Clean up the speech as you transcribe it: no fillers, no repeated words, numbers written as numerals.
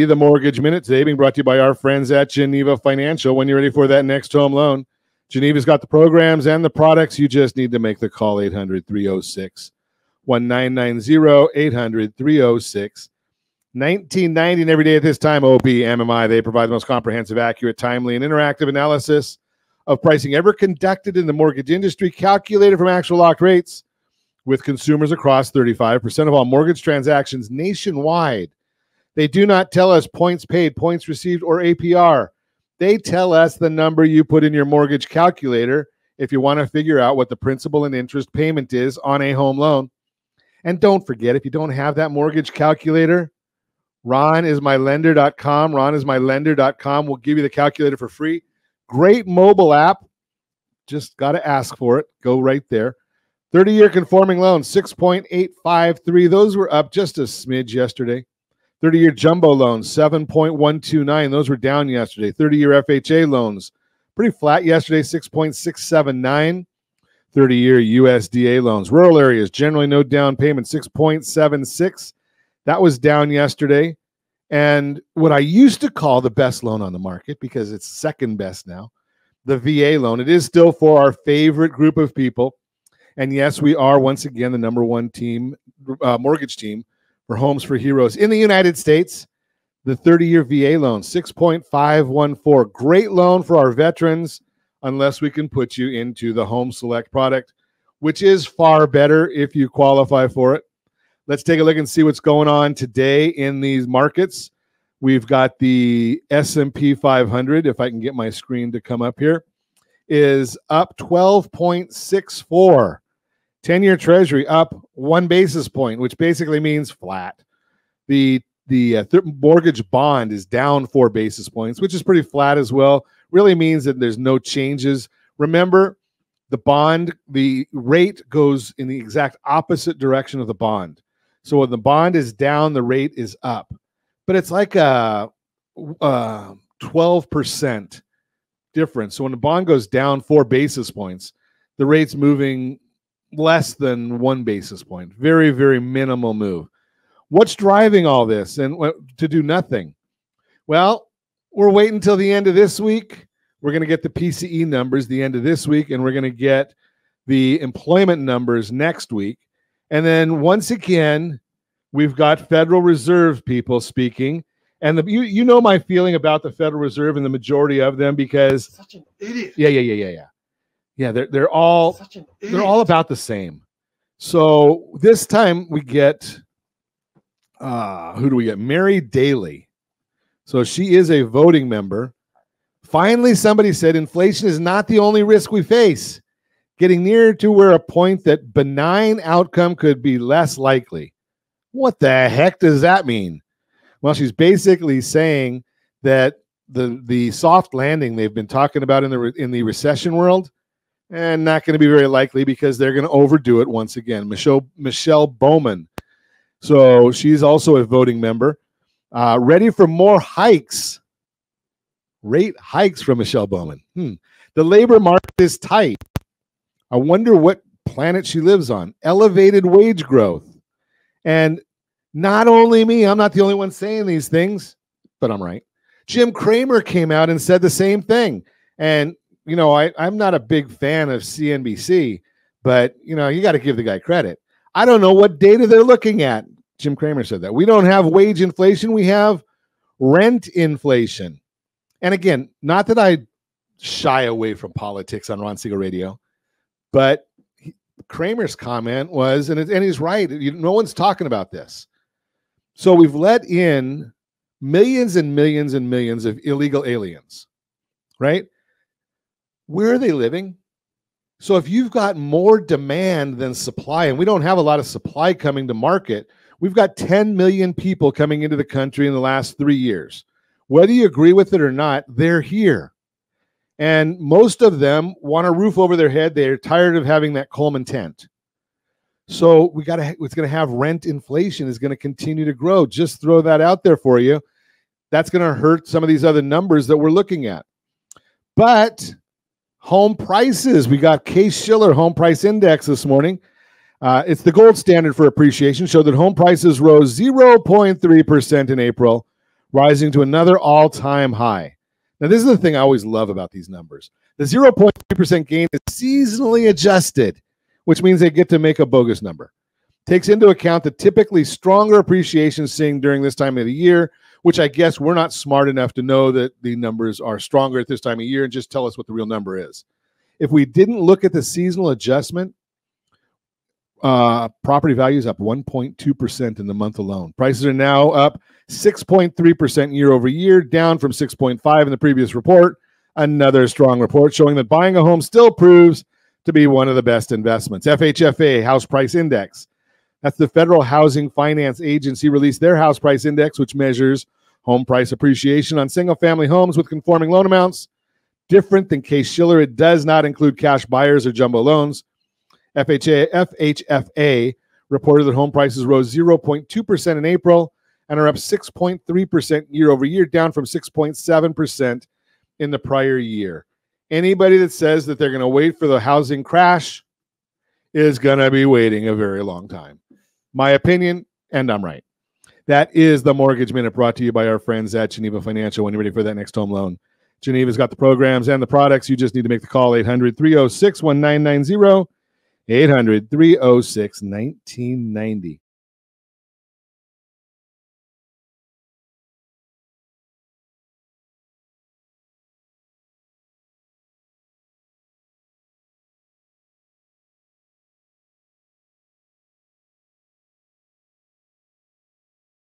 The Mortgage Minute today being brought to you by our friends at Geneva Financial. When you're ready for that next home loan, Geneva's got the programs and the products. You just need to make the call. 800-306-1990, 800-306-1990. And every day at this time, OBMMI, they provide the most comprehensive, accurate, timely, and interactive analysis of pricing ever conducted in the mortgage industry, calculated from actual locked rates with consumers across 35% of all mortgage transactions nationwide. They do not tell us points paid, points received, or APR. They tell us the number you put in your mortgage calculator if you want to figure out what the principal and interest payment is on a home loan. And don't forget, if you don't have that mortgage calculator, ronismylender.com. Ronismylender.com will give you the calculator for free. Great mobile app. Just got to ask for it. Go right there. 30-year conforming loans, 6.853. Those were up just a smidge yesterday. 30-year jumbo loans, 7.129. Those were down yesterday. 30-year FHA loans, pretty flat yesterday, 6.679. 30-year USDA loans. Rural areas, generally no down payment, 6.76. That was down yesterday. And what I used to call the best loan on the market, because it's second best now, the VA loan. It is still for our favorite group of people. And yes, we are once again the number one team, mortgage team for Homes for Heroes in the United States. The 30-year VA loan, 6.514. Great loan for our veterans, unless we can put you into the Home Select product, which is far better if you qualify for it. Let's take a look and see what's going on today in these markets. We've got the S&P 500, if I can get my screen to come up here, is up 12.64. 10-year Treasury up 1 basis point, which basically means flat. The mortgage bond is down 4 basis points, which is pretty flat as well. Really means that there's no changes. Remember, the rate goes in the exact opposite direction of the bond. So when the bond is down, the rate is up. But it's like a 12% difference. So when the bond goes down 4 basis points, the rate's moving less than 1 basis point. Very, very minimal move. What's driving all this and to do nothing? Well, we're waiting until the end of this week. We're going to get the PCE numbers the end of this week, and we're going to get the employment numbers next week. And then once again, we've got Federal Reserve people speaking. And you know my feeling about the Federal Reserve and the majority of them, because such an idiot. Yeah, they're all about the same. So this time we get who do we get? Mary Daly. So she is a voting member. Finally, somebody said inflation is not the only risk we face. Getting near to where a point that benign outcome could be less likely. What the heck does that mean? Well, she's basically saying that the soft landing they've been talking about in the recession world, and not going to be very likely because they're going to overdo it once again. Michelle Bowman. So she's also a voting member. Ready for more hikes. Rate hikes from Michelle Bowman. The labor market is tight. I wonder what planet she lives on. Elevated wage growth. And not only me, I'm not the only one saying these things, but I'm right. Jim Cramer came out and said the same thing. And you know, I'm not a big fan of CNBC, but, you know, you got to give the guy credit. I don't know what data they're looking at. Jim Cramer said that. We don't have wage inflation. We have rent inflation. And again, not that I shy away from politics on Ron Siegel Radio, but Cramer's comment was, and he's right, no one's talking about this. So we've let in millions and millions and millions of illegal aliens, right? Where are they living? So if you've got more demand than supply, and we don't have a lot of supply coming to market, we've got 10 million people coming into the country in the last 3 years. Whether you agree with it or not, they're here. And most of them want a roof over their head. They're tired of having that Coleman tent. So it's going to have rent inflation is going to continue to grow. Just throw that out there for you. That's going to hurt some of these other numbers that we're looking at. But home prices, we got Case-Shiller Home Price Index this morning. It's the gold standard for appreciation. Showed that home prices rose 0.3% in April, rising to another all-time high. Now, this is the thing I always love about these numbers. The 0.3% gain is seasonally adjusted, which means they get to make a bogus number. Takes into account the typically stronger appreciation seen during this time of the year, which I guess we're not smart enough to know that the numbers are stronger at this time of year and just tell us what the real number is. If we didn't look at the seasonal adjustment, property values up 1.2% in the month alone. Prices are now up 6.3% year over year, down from 6.5% in the previous report. Another strong report showing that buying a home still proves to be one of the best investments. FHFA House Price Index. That's the Federal Housing Finance Agency released their house price index, which measures home price appreciation on single-family homes with conforming loan amounts. Different than Case-Shiller, it does not include cash buyers or jumbo loans. FHFA reported that home prices rose 0.2% in April and are up 6.3% year over year, down from 6.7% in the prior year. Anybody that says that they're going to wait for the housing crash is going to be waiting a very long time. My opinion, and I'm right. That is the Mortgage Minute, brought to you by our friends at Geneva Financial. When you're ready for that next home loan, Geneva's got the programs and the products. You just need to make the call, 800-306-1990, 800-306-1990.